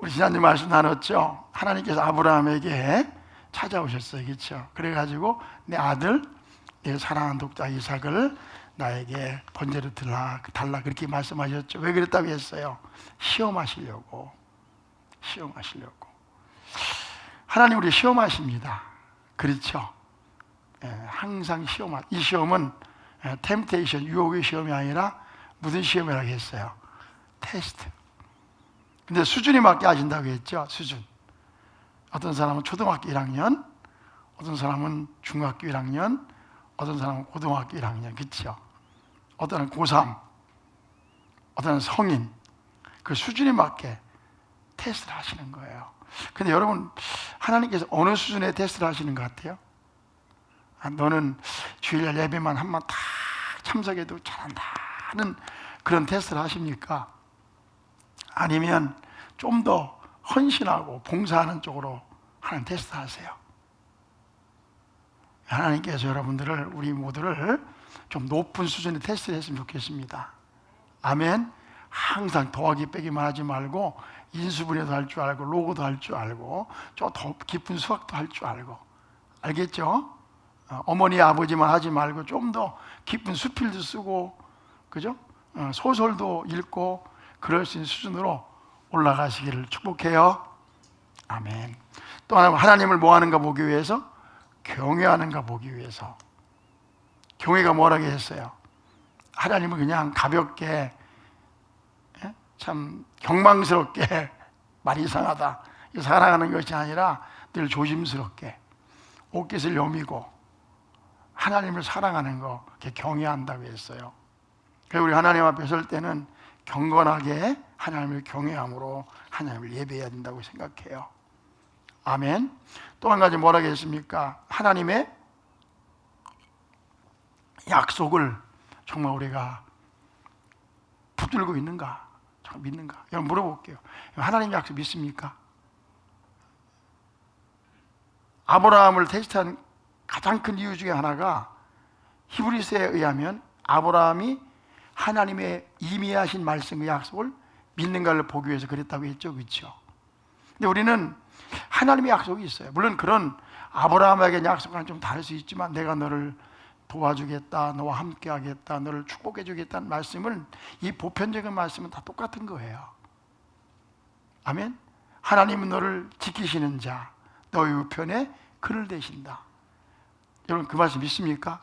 우리 지난주 말씀 나눴죠. 하나님께서 아브라함에게 찾아오셨어요, 그렇죠? 그래가지고 내 아들, 내 사랑하는 독자 이삭을 나에게 번제로 달라 그렇게 말씀하셨죠. 왜 그랬다고 했어요? 시험하시려고. 하나님 우리 시험하십니다. 그렇죠? 항상 이 시험은 템테이션, 유혹의 시험이 아니라 무슨 시험이라고 했어요? 테스트. 근데 수준이 맞게 하신다고 했죠. 수준. 어떤 사람은 초등학교 1학년, 어떤 사람은 중학교 1학년, 어떤 사람은 고등학교 1학년, 그렇죠? 어떤 사람은 고3, 어떤 사람은 성인. 그 수준에 맞게 테스트를 하시는 거예요. 근데 여러분, 하나님께서 어느 수준의 테스트를 하시는 것 같아요? 너는 주일날 예배만 한 번 딱 참석해도 잘한다는 그런 테스트를 하십니까? 아니면 좀 더 헌신하고 봉사하는 쪽으로 하는 테스트 하세요? 하나님께서 여러분들을, 우리 모두를 좀 높은 수준의 테스트를 했으면 좋겠습니다. 아멘. 항상 더하기 빼기만 하지 말고 인수분해도 할 줄 알고 로고도 할 줄 알고 좀 더 깊은 수학도 할 줄 알고, 알겠죠? 어머니 아버지만 하지 말고 좀 더 깊은 수필도 쓰고, 그죠? 소설도 읽고 그럴 수 있는 수준으로 올라가시기를 축복해요. 아멘. 또 하나님을 뭐 하는가 보기 위해서? 경외하는가 보기 위해서. 경외가 뭐라고 했어요? 하나님을 그냥 가볍게, 참 경망스럽게, 말이 이상하다, 사랑하는 것이 아니라 늘 조심스럽게 옷깃을 여미고 하나님을 사랑하는 거, 그렇게 경외한다고 했어요. 그래서 우리 하나님 앞에 설 때는 경건하게 하나님을 경외함으로 하나님을 예배해야 된다고 생각해요. 아멘. 또 한 가지 뭐라고 했습니까? 하나님의 약속을 정말 우리가 붙들고 있는가? 정말 믿는가? 여러분 물어볼게요. 하나님 약속 믿습니까? 아브라함을 테스트한 가장 큰 이유 중에 하나가, 히브리서에 의하면 아브라함이 하나님의 이미 하신 말씀의 약속을 믿는가를 보기 위해서 그랬다고 했죠, 그렇죠? 근데 우리는 하나님의 약속이 있어요. 물론 그런 아브라함에게 약속과는 좀 다를 수 있지만, 내가 너를 도와주겠다, 너와 함께 하겠다, 너를 축복해 주겠다는 말씀을, 이 보편적인 말씀은 다 똑같은 거예요. 아멘. 하나님은 너를 지키시는 자, 너의 우편에 그를 대신다. 여러분 그 말씀 믿습니까?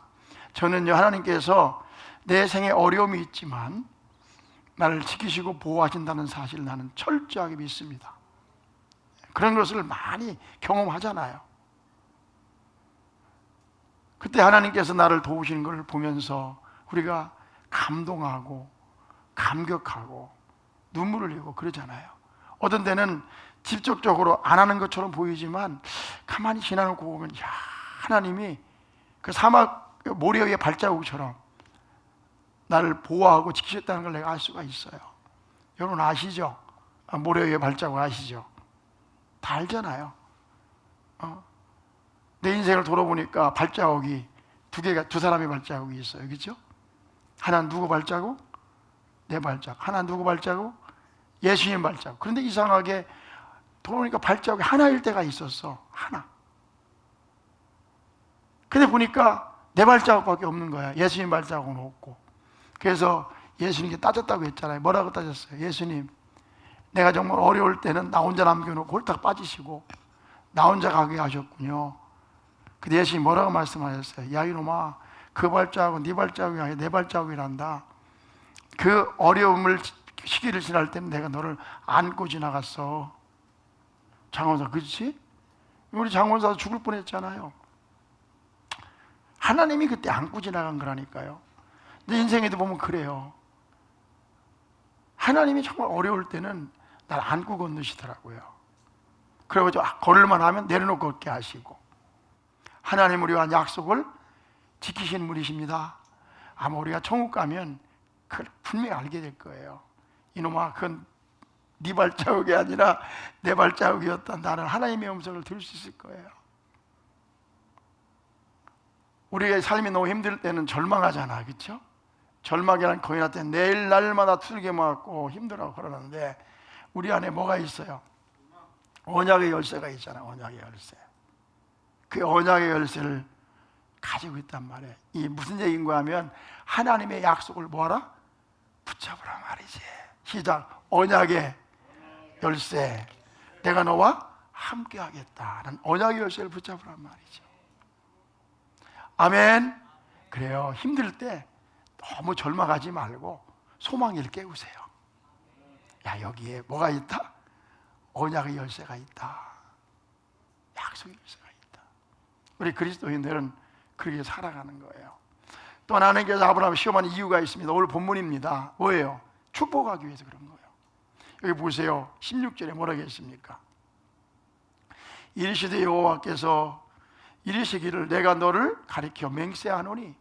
저는요, 하나님께서 내 생에 어려움이 있지만 나를 지키시고 보호하신다는 사실을 나는 철저하게 믿습니다. 그런 것을 많이 경험하잖아요. 그때 하나님께서 나를 도우시는 걸 보면서 우리가 감동하고 감격하고 눈물을 흘리고 그러잖아요. 어떤 때는 직접적으로 안 하는 것처럼 보이지만 가만히 지나놓고 보면, 야, 하나님이 그 사막 모래의 발자국처럼 나를 보호하고 지키셨다는 걸 내가 알 수가 있어요. 여러분 아시죠? 모래의 발자국 아시죠? 다 알잖아요. 내 인생을 돌아보니까 발자국이 두 사람의 발자국이 있어요. 그렇죠? 하나는 누구 발자국? 내 발자국. 하나는 누구 발자국? 예수님 발자국. 그런데 이상하게 돌아보니까 발자국이 하나일 때가 있었어. 하나. 근데 보니까 내 발자국밖에 없는 거야. 예수님 발자국은 없고. 그래서 예수님께 따졌다고 했잖아요. 뭐라고 따졌어요? 예수님, 내가 정말 어려울 때는 나 혼자 남겨놓고 홀딱 빠지시고 나 혼자 가게 하셨군요. 근데 예수님이 뭐라고 말씀하셨어요? 야 이놈아, 그 발자국은 네 발자국이 아니라 내 발자국이란다. 그 어려움을 시기를 지날 때는 내가 너를 안고 지나갔어. 장원사, 그렇지? 우리 장원사도 죽을 뻔했잖아요. 하나님이 그때 안고 지나간 거라니까요. 내 인생에도 보면 그래요. 하나님이 정말 어려울 때는 날 안고 건너시더라고요. 그래가지고 걸을만 하면 내려놓고 걷게 하시고, 하나님 우리와 약속을 지키시는 분이십니다. 아마 우리가 천국 가면 그걸 분명히 알게 될 거예요. 이놈아, 그건 네 발자국이 아니라 내 발자국이었다. 나는 하나님의 음성을 들을 수 있을 거예요. 우리의 삶이 너무 힘들 때는 절망하잖아, 그렇죠? 절망이란 거의 나 때 내일 날마다 두들겨 맞고 힘들어 그러는데, 우리 안에 뭐가 있어요? 언약의 열쇠가 있잖아. 언약의 열쇠. 그 언약의 열쇠를 가지고 있단 말이에요. 이 무슨 얘기인가 하면 하나님의 약속을 뭐하라? 붙잡으라 말이지. 시작. 언약의 열쇠, 내가 너와 함께 하겠다는 언약의 열쇠를 붙잡으란 말이죠. 아멘. 그래요. 힘들 때 너무 절망하지 말고 소망을 깨우세요. 야, 여기에 뭐가 있다? 언약의 열쇠가 있다. 약속의 열쇠가 있다. 우리 그리스도인들은 그렇게 살아가는 거예요. 또 하나님께서 아브라함을 시험하는 이유가 있습니다. 오늘 본문입니다. 뭐예요? 축복하기 위해서 그런 거예요. 여기 보세요. 16절에 뭐라고 했습니까? 이르시되 여호와께서 이르시기를 내가 너를 가리켜 맹세하노니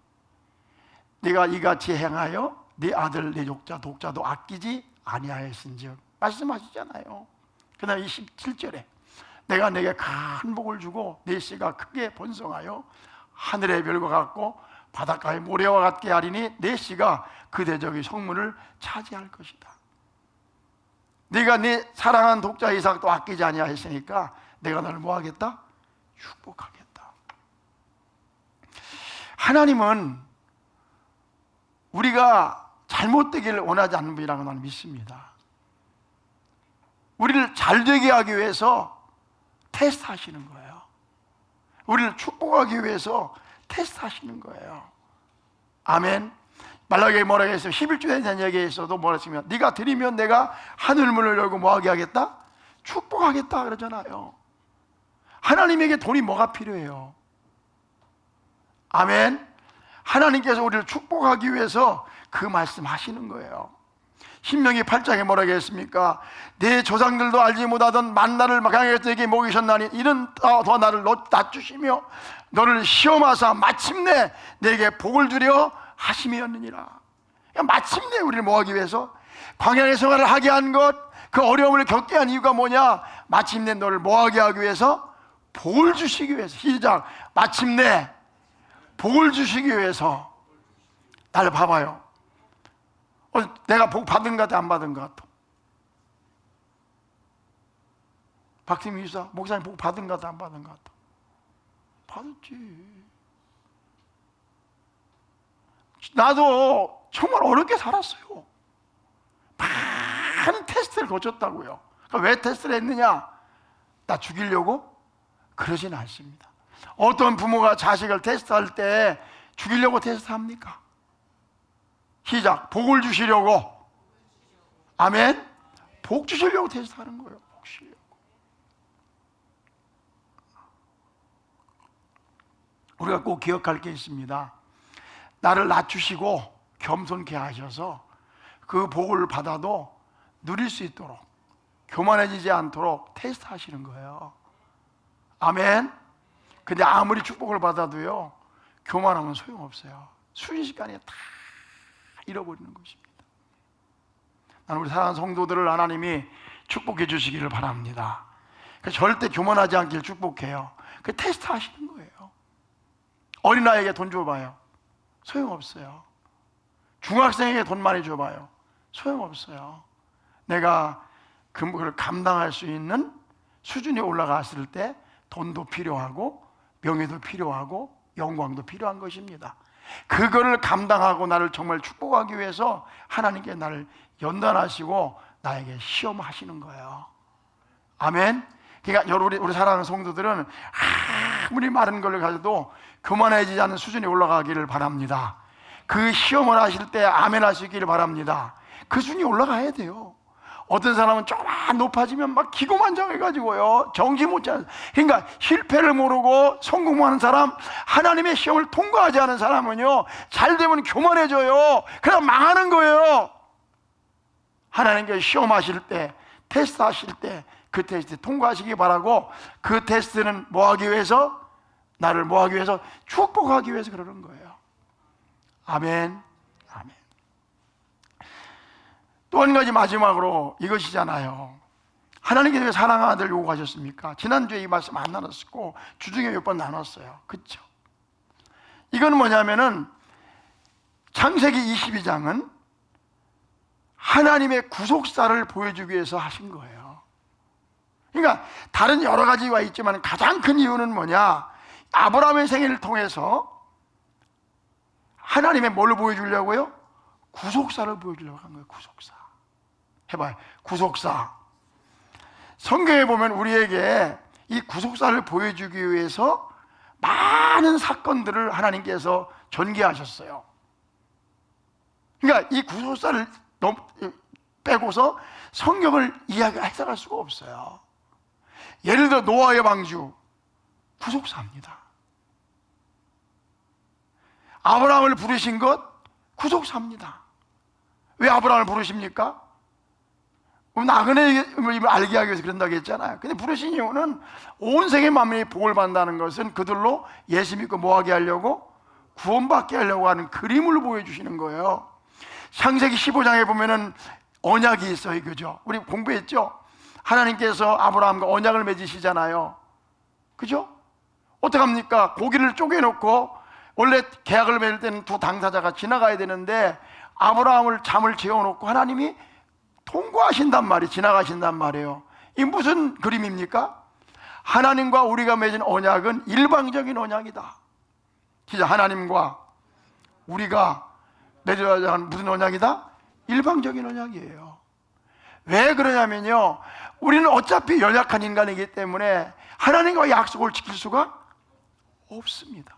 네가 이같이 행하여 네 아들 네 독자도 아끼지 아니하였은즉 말씀하시잖아요. 그 다음에 27절에 내가 내게 큰 복을 주고 네 씨가 크게 번성하여 하늘의 별과 같고 바닷가의 모래와 같게 하리니 네 씨가 그 대적의 성문을 차지할 것이다. 네가 네 사랑하는 독자 이삭도 아끼지 아니하였으니까 내가 너를 뭐하겠다? 축복하겠다. 하나님은 우리가 잘못되기를 원하지 않는 분이라고 나는 믿습니다. 우리를 잘되게 하기 위해서 테스트하시는 거예요. 우리를 축복하기 위해서 테스트하시는 거예요. 아멘. 말라기에 뭐라고 했어요? 11조에 대한 얘기에서도 뭐라 했으면 네가 드리면 내가 하늘문을 열고 뭐하게 하겠다? 축복하겠다 그러잖아요. 하나님에게 돈이 뭐가 필요해요? 아멘. 하나님께서 우리를 축복하기 위해서 그 말씀 하시는 거예요. 신명기 8장에 뭐라고 했습니까? 내 조상들도 알지 못하던 만나를 강에게 먹이셨나니 이는 더 나를 낮추시며 너를 시험하사 마침내 내게 복을 주려 하심이었느니라. 마침내 우리를 뭐하기 위해서? 광야의 생활을 하게 한 것, 그 어려움을 겪게 한 이유가 뭐냐? 마침내 너를 뭐하게 하기 위해서? 복을 주시기 위해서. 시작. 마침내 복을 주시기 위해서. 나를 봐봐요. 내가 복 받은 것 같아, 안 받은 것 같아? 박팀 이사 목사님 복 받은 것 같아, 안 받은 것 같아? 받았지. 나도 정말 어렵게 살았어요. 많은 테스트를 거쳤다고요. 그러니까 왜 테스트를 했느냐? 나 죽이려고? 그러진 않습니다. 어떤 부모가 자식을 테스트할 때 죽이려고 테스트합니까? 시작. 복을 주시려고. 아멘. 복 주시려고 테스트하는 거예요. 복 주시려고. 우리가 꼭 기억할 게 있습니다. 나를 낮추시고 겸손케 하셔서 그 복을 받아도 누릴 수 있도록, 교만해지지 않도록 테스트 하시는 거예요. 아멘. 근데 아무리 축복을 받아도요, 교만하면 소용없어요. 순식간에 다 잃어버리는 것입니다. 나는 우리 사랑하는 성도들을 하나님이 축복해 주시기를 바랍니다. 절대 교만하지 않길 축복해요. 그 테스트 하시는 거예요. 어린아이에게 돈 줘봐요. 소용없어요. 중학생에게 돈 많이 줘봐요. 소용없어요. 내가 그걸 감당할 수 있는 수준에 올라갔을 때 돈도 필요하고 명예도 필요하고 영광도 필요한 것입니다. 그거를 감당하고 나를 정말 축복하기 위해서 하나님께 나를 연단하시고 나에게 시험하시는 거예요. 아멘. 그러니까 여러분, 우리 사랑하는 성도들은 아무리 많은 걸 가져도 교만해지지 않는 수준에 올라가기를 바랍니다. 그 시험을 하실 때 아멘 하시기를 바랍니다. 그 수준이 올라가야 돼요. 어떤 사람은 조금만 높아지면 막 기고만장해가지고요, 정신 못 차려. 그러니까 실패를 모르고 성공하는 사람, 하나님의 시험을 통과하지 않은 사람은요, 잘 되면 교만해져요. 그럼 망하는 거예요. 하나님께 시험하실 때, 테스트 하실 때 그 테스트 통과하시기 바라고, 그 테스트는 뭐 하기 위해서? 나를 뭐 하기 위해서? 축복하기 위해서 그러는 거예요. 아멘. 아멘. 또 한 가지 마지막으로 이것이잖아요. 하나님께서 왜 사랑하는 아들 요구하셨습니까? 지난주에 이 말씀 안 나눴고 주중에 몇 번 나눴어요. 그렇죠? 이건 뭐냐면은 창세기 22장은 하나님의 구속사를 보여주기 위해서 하신 거예요. 그러니까 다른 여러 가지가 있지만 가장 큰 이유는 뭐냐? 아브라함의 생애를 통해서 하나님의 뭘 보여주려고요? 구속사를 보여주려고 한 거예요. 구속사. 해봐요. 구속사. 성경에 보면 우리에게 이 구속사를 보여주기 위해서 많은 사건들을 하나님께서 전개하셨어요. 그러니까 이 구속사를 빼고서 성경을 해석할 수가 없어요. 예를 들어 노아의 방주, 구속사입니다. 아브라함을 부르신 것, 구속사입니다. 왜 아브라함을 부르십니까? 나그네의 의미를 알게 하기 위해서 그런다고 했잖아요. 근데 부르신 이유는 온 세계 만민이 복을 받는다는 것은 그들로 예수 믿고 뭐하게 하려고? 구원받게 하려고 하는 그림을 보여주시는 거예요. 창세기 15장에 보면은 언약이 있어요. 그죠? 우리 공부했죠? 하나님께서 아브라함과 언약을 맺으시잖아요. 그죠? 어떡합니까? 고기를 쪼개놓고, 원래 계약을 맺을 때는 두 당사자가 지나가야 되는데 아브라함을 잠을 재워놓고 하나님이 통과하신단 말이에요. 지나가신단 말이에요. 이 무슨 그림입니까? 하나님과 우리가 맺은 언약은 일방적인 언약이다. 진짜 하나님과 우리가 맺어야 하는 무슨 언약이다? 일방적인 언약이에요. 왜 그러냐면요, 우리는 어차피 연약한 인간이기 때문에 하나님과 약속을 지킬 수가 없습니다.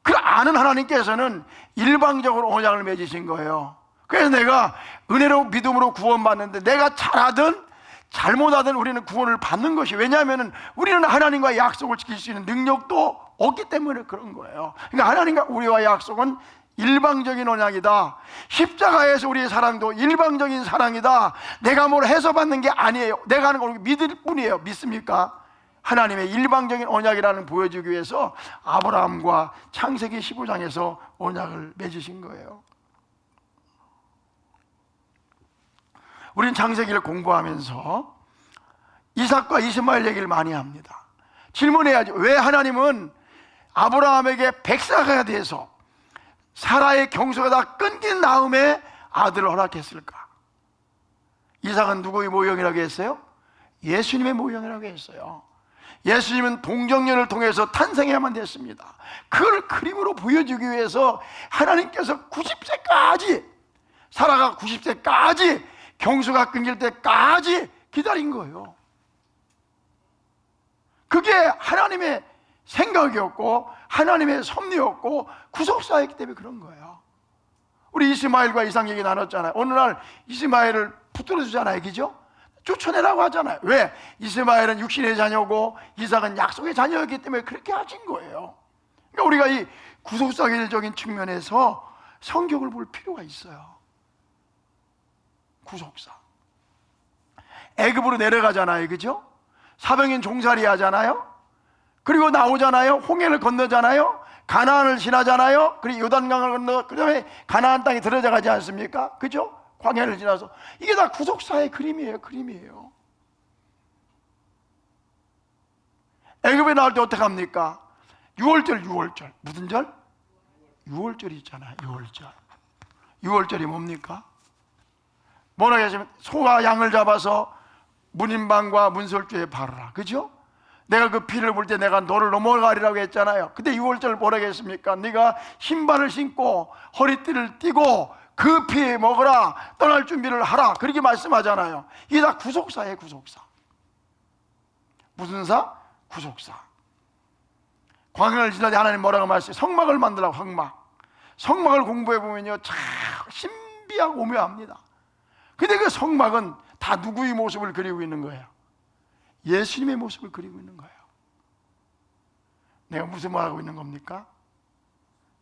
그 아는 하나님께서는 일방적으로 언약을 맺으신 거예요. 그래서 내가 은혜로 믿음으로 구원받는데 내가 잘하든 잘못하든 우리는 구원을 받는 것이, 왜냐하면 우리는 하나님과의 약속을 지킬 수 있는 능력도 없기 때문에 그런 거예요. 그러니까 하나님과 우리와의 약속은 일방적인 언약이다. 십자가에서 우리의 사랑도 일방적인 사랑이다. 내가 뭘 해서 받는 게 아니에요. 내가 하는 걸 믿을 뿐이에요. 믿습니까? 하나님의 일방적인 언약이라는 보여주기 위해서 아브라함과 창세기 15장에서 언약을 맺으신 거예요. 우리는 창세기를 공부하면서 이삭과 이스마엘 얘기를 많이 합니다. 질문해야죠. 왜 하나님은 아브라함에게 백사가 돼서 사라의 경수가 다 끊긴 다음에 아들을 허락했을까? 이삭은 누구의 모형이라고 했어요? 예수님의 모형이라고 했어요. 예수님은 동정녀를 통해서 탄생해야만 됐습니다. 그걸 그림으로 보여주기 위해서 하나님께서 90세까지, 사라가 90세까지 경수가 끊길 때까지 기다린 거예요. 그게 하나님의 생각이었고 하나님의 섭리였고 구속사였기 때문에 그런 거예요. 우리 이스마엘과 이삭 얘기 나눴잖아요. 어느 날 이스마엘을 붙들어 주잖아요. 그죠? 쫓아내라고 하잖아요. 왜? 이스마엘은 육신의 자녀고 이삭은 약속의 자녀였기 때문에 그렇게 하신 거예요. 그러니까 우리가 이 구속사적인 측면에서 성경을 볼 필요가 있어요. 구속사. 애굽으로 내려가잖아요. 그죠? 사병인 종살이 하잖아요. 그리고 나오잖아요. 홍해를 건너잖아요. 가나안을 지나잖아요. 그리고 요단강을 건너 그 다음에 가나안 땅에 들어가지 않습니까? 그죠? 광야를 지나서. 이게 다 구속사의 그림이에요. 그림이에요. 애굽에 나올 때 어떻게 합니까? 6월절. 무슨 절? 6월절이 있잖아요. 6월절. 6월절이 뭡니까? 뭐라고 하시면 소가 양을 잡아서 문인방과 문설주에 바르라. 그죠? 내가 그 피를 볼 때 내가 너를 넘어가리라고 했잖아요. 근데 6월절 뭐라고 했습니까? 네가 신발을 신고 허리띠를 띠고 그 피에 먹으라, 떠날 준비를 하라, 그렇게 말씀하잖아요. 이게 다 구속사예요. 구속사. 무슨 사? 구속사. 광야를 지날 때 하나님 뭐라고 말씀해요? 성막을 만들라고. 성막을 공부해 보면요 참 신비하고 오묘합니다. 근데 그 성막은 다 누구의 모습을 그리고 있는 거예요? 예수님의 모습을 그리고 있는 거예요. 내가 무슨 말하고 있는 겁니까?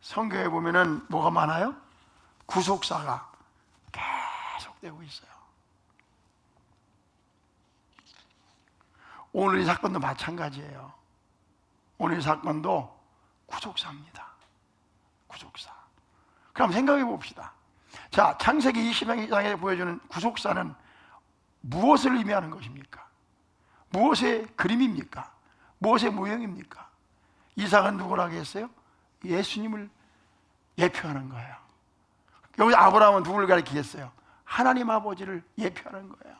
성경에 보면은 뭐가 많아요? 구속사가 계속되고 있어요. 오늘 이 사건도 마찬가지예요. 오늘 이 사건도 구속사입니다. 구속사. 그럼 생각해 봅시다. 자, 창세기 20장에 보여주는 구속사는 무엇을 의미하는 것입니까? 무엇의 그림입니까? 무엇의 모형입니까? 이삭은 누구라고 했어요? 예수님을 예표하는 거예요. 여기 아브라함은 누구를 가리키겠어요? 하나님 아버지를 예표하는 거예요.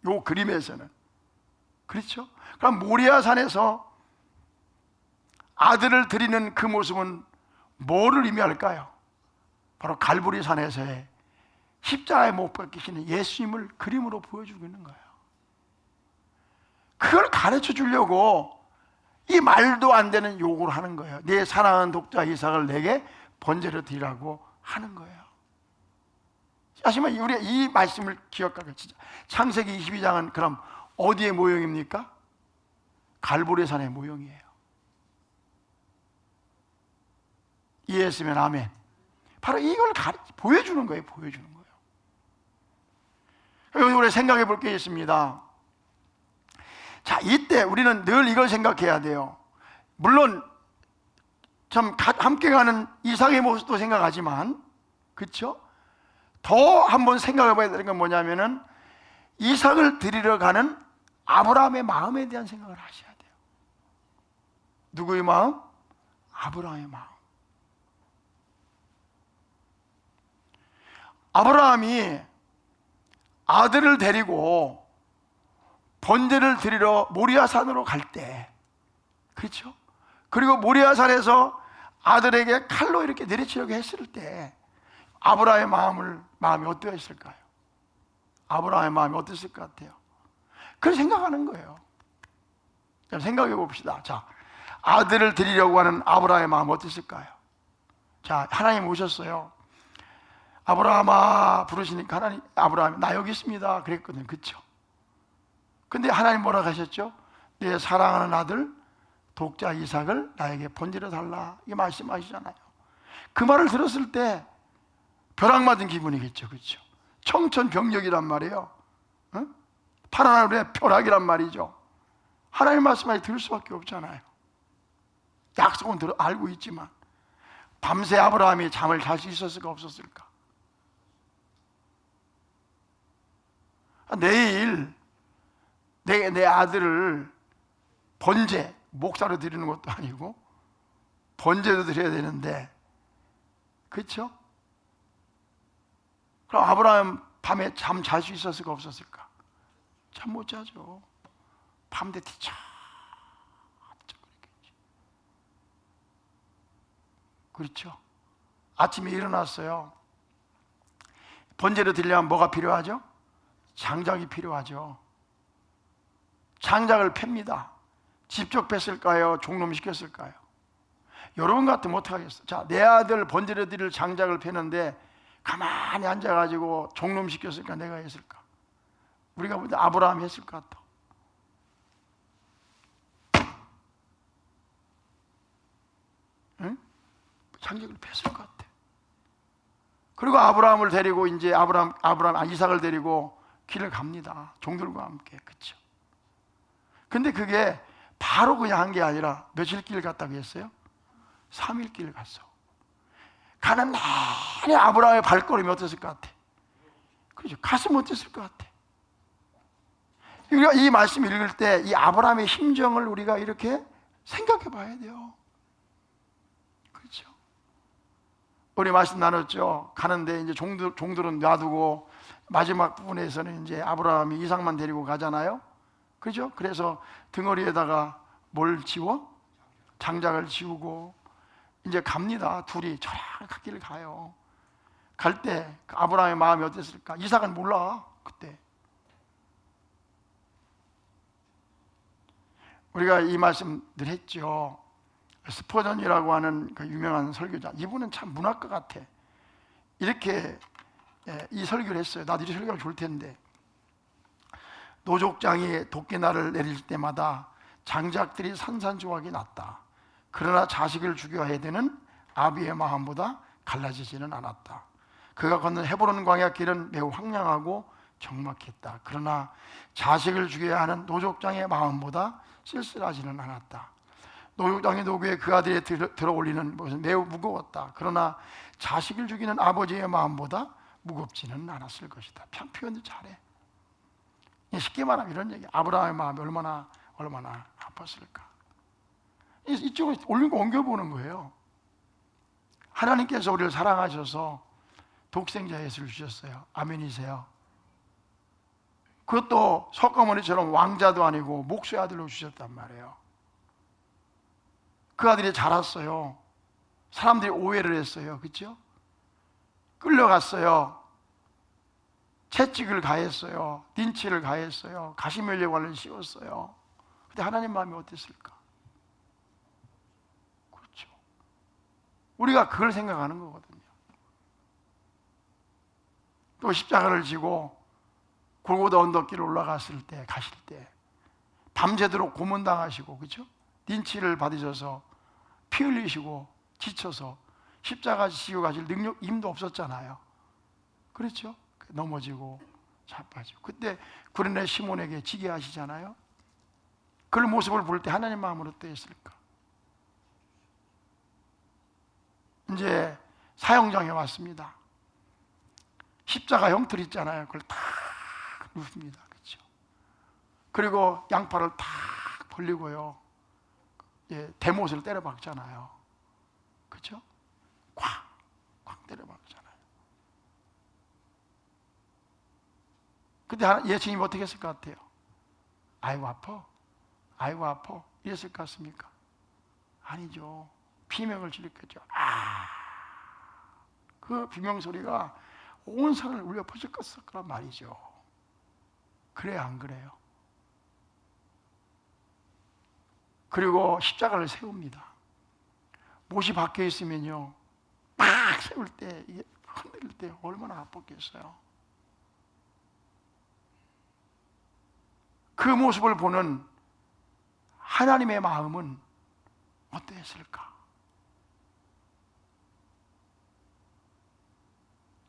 요 그림에서는. 그렇죠? 그럼 모리아 산에서 아들을 드리는 그 모습은 뭐를 의미할까요? 바로 갈보리 산에서의 십자가에 못 박히시는 예수님을 그림으로 보여주고 있는 거예요. 그걸 가르쳐 주려고 이 말도 안 되는 요구를 하는 거예요. 내 사랑하는 독자 이삭을 내게 번제로 드리라고 하는 거예요. 하지만 우리가 이 말씀을 기억하고, 진짜 창세기 22장은 그럼 어디의 모형입니까? 갈보리 산의 모형이에요. 이해했으면 아멘. 바로 이걸 보여주는 거예요. 보여주는 거예요. 여기 우리 생각해 볼 게 있습니다. 자, 이때 우리는 늘 이걸 생각해야 돼요. 물론 참 함께 가는 이삭의 모습도 생각하지만, 그렇죠? 더 한번 생각해 봐야 되는 건 뭐냐면은 이삭을 드리러 가는 아브라함의 마음에 대한 생각을 하셔야 돼요. 누구의 마음? 아브라함의 마음. 아브라함이 아들을 데리고 번제를 드리러 모리아 산으로 갈 때, 그렇죠? 그리고 모리아 산에서 아들에게 칼로 이렇게 내리치려고 했을 때 아브라함의 마음이 어떠했을까요? 아브라함의 마음이 어땠을 것 같아요? 그걸 생각하는 거예요. 생각해 봅시다. 자, 아들을 드리려고 하는 아브라함의 마음 어땠을까요? 자, 하나님 오셨어요. 아브라함아 부르시니까 하나님, 아브라함이 나 여기 있습니다 그랬거든요. 그렇죠? 근데 하나님 뭐라고 하셨죠? 내 사랑하는 아들 독자 이삭을 나에게 번제로 달라, 이 말씀하시잖아요. 그 말을 들었을 때 벼락맞은 기분이겠죠. 그렇죠? 청천벽력이란 말이에요. 응? 파란 하늘의 벼락이란 말이죠. 하나님 말씀을 들을 수밖에 없잖아요. 약속은 알고 있지만 밤새 아브라함이 잠을 잘 수 있었을까 없었을까? 내일 내 아들을 번제, 목사로 드리는 것도 아니고 번제도 드려야 되는데, 그렇죠? 그럼 아브라함 밤에 잠 잘 수 있었을까 없었을까? 잠 못 자죠. 밤새 뒤척 그랬겠지. 그렇죠? 아침에 일어났어요. 번제를 드리려면 뭐가 필요하죠? 장작이 필요하죠. 장작을 팹니다. 직접 뺐을까요? 종놈시켰을까요? 여러분 같으면 어떡하겠어요? 자, 내 아들 번제를 드릴 장작을 패는데 가만히 앉아가지고 종놈시켰을까? 내가 했을까? 우리가 볼 때 아브라함이 했을 것 같아. 응? 장작을 뺐을 것 같아. 그리고 아브라함을 데리고 이제 이삭을 데리고 길을 갑니다. 종들과 함께. 그렇죠? 근데 그게 바로 그냥 한 게 아니라 며칠 길 갔다고 했어요? 3일 길 갔어. 가는 내내 아브라함의 발걸음이 어땠을 것 같아? 그렇죠? 가슴 어땠을 것 같아? 우리가 이 말씀 읽을 때 이 아브라함의 심정을 우리가 이렇게 생각해 봐야 돼요. 그렇죠? 우리 말씀 나눴죠. 가는데 이제 종들은 놔두고 마지막 부분에서는 이제 아브라함이 이삭만 데리고 가잖아요. 그죠? 그래서 등허리에다가 뭘 지워? 장작을 지우고 이제 갑니다. 둘이 저렇게 길을 가요. 갈 때 아브라함의 마음이 어땠을까? 이삭은 몰라. 그때 우리가 이 말씀 늘 했죠. 스퍼전이라고 하는 그 유명한 설교자, 이분은 참 문학가 같아. 이렇게 이 설교를 했어요. 나도 이 설교가 좋을 텐데, 노족장이 도끼날을 내릴 때마다 장작들이 산산조각이 났다. 그러나 자식을 죽여야 되는 아비의 마음보다 갈라지지는 않았다. 그가 걷는 헤브론 광야 길은 매우 황량하고 적막했다. 그러나 자식을 죽여야 하는 노족장의 마음보다 쓸쓸하지는 않았다. 노족장의 노구에 그 아들이 들어올리는 것은 매우 무거웠다. 그러나 자식을 죽이는 아버지의 마음보다 무겁지는 않았을 것이다. 표현도 잘해. 쉽게 말하면 이런 얘기. 아브라함의 마음이 얼마나 아팠을까. 이쪽으로 옮겨보는 거예요. 하나님께서 우리를 사랑하셔서 독생자 예수를 주셨어요. 아멘이세요? 그것도 석가모니처럼 왕자도 아니고 목수의 아들로 주셨단 말이에요. 그 아들이 자랐어요. 사람들이 오해를 했어요. 그렇죠? 끌려갔어요. 채찍을 가했어요. 린치를 가했어요. 가시면류관을 씌웠어요. 근데 하나님 마음이 어땠을까? 그렇죠. 우리가 그걸 생각하는 거거든요. 또 십자가를 지고 골고다 언덕길을 올라갔을 때, 가실 때 밤새도록 고문당하시고, 그렇죠? 린치를 받으셔서 피 흘리시고 지쳐서 십자가 지고 가실 능력, 힘도 없었잖아요. 그렇죠? 넘어지고 자빠지고, 그때 구레네 시몬에게 지게 하시잖아요. 그 모습을 볼 때 하나님 마음은 어떠했을까? 이제 사형장에 왔습니다. 십자가 형틀 있잖아요. 그걸 탁 눕습니다. 그렇죠? 그리고 양팔을 탁 벌리고요. 예, 대못을 때려 박잖아요. 그렇죠? 콱 때려 박잖아요. 근데 예수님이 어떻게 했을 것 같아요? 아이고 아파, 아이고 아파 이랬을 것 같습니까? 아니죠. 비명을 지르겠죠. 그 비명 소리가 온 산을 울려 퍼질 거란 말이죠. 그래요, 안 그래요? 그리고 십자가를 세웁니다. 못이 박혀 있으면요, 막 세울 때, 이게 흔들 때 얼마나 아팠겠어요. 그 모습을 보는 하나님의 마음은 어땠을까?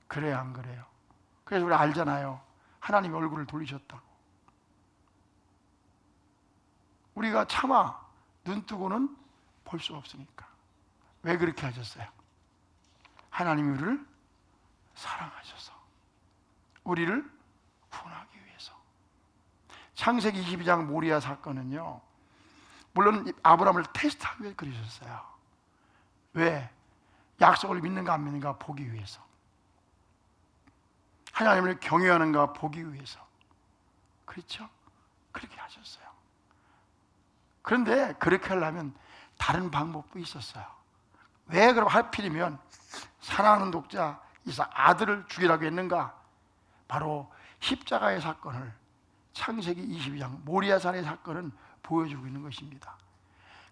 그래요, 안 그래요? 그래서 우리 알잖아요. 하나님의 얼굴을 돌리셨다고. 우리가 차마 눈 뜨고는 볼 수 없으니까. 왜 그렇게 하셨어요? 하나님이 우리를 사랑하셔서 우리를 구원하기 위해서. 창세기 22장 모리아 사건은요, 물론 아브라함을 테스트하기 위해 그러셨어요. 왜? 약속을 믿는가 안 믿는가 보기 위해서. 하나님을 경외하는가 보기 위해서. 그렇죠? 그렇게 하셨어요. 그런데 그렇게 하려면 다른 방법도 있었어요. 왜 그럼 하필이면 사랑하는 독자 이삭 아들을 죽이라고 했는가? 바로 십자가의 사건을, 창세기 22장 모리아산의 사건은 보여주고 있는 것입니다.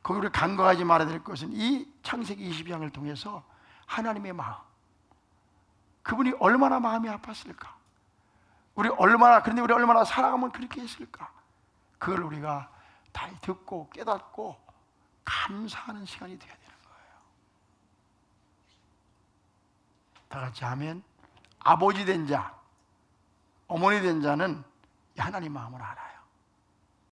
거기 우리 간과하지 말아야 될 것은 이 창세기 22장을 통해서 하나님의 마음, 그분이 얼마나 마음이 아팠을까? 그런데 우리 얼마나 사랑하면 그렇게 했을까? 그걸 우리가 다 듣고 깨닫고 감사하는 시간이 되어야 되는 거예요. 다 같이 하면, 아버지 된 자, 어머니 된 자는 하나님 마음을 알아요.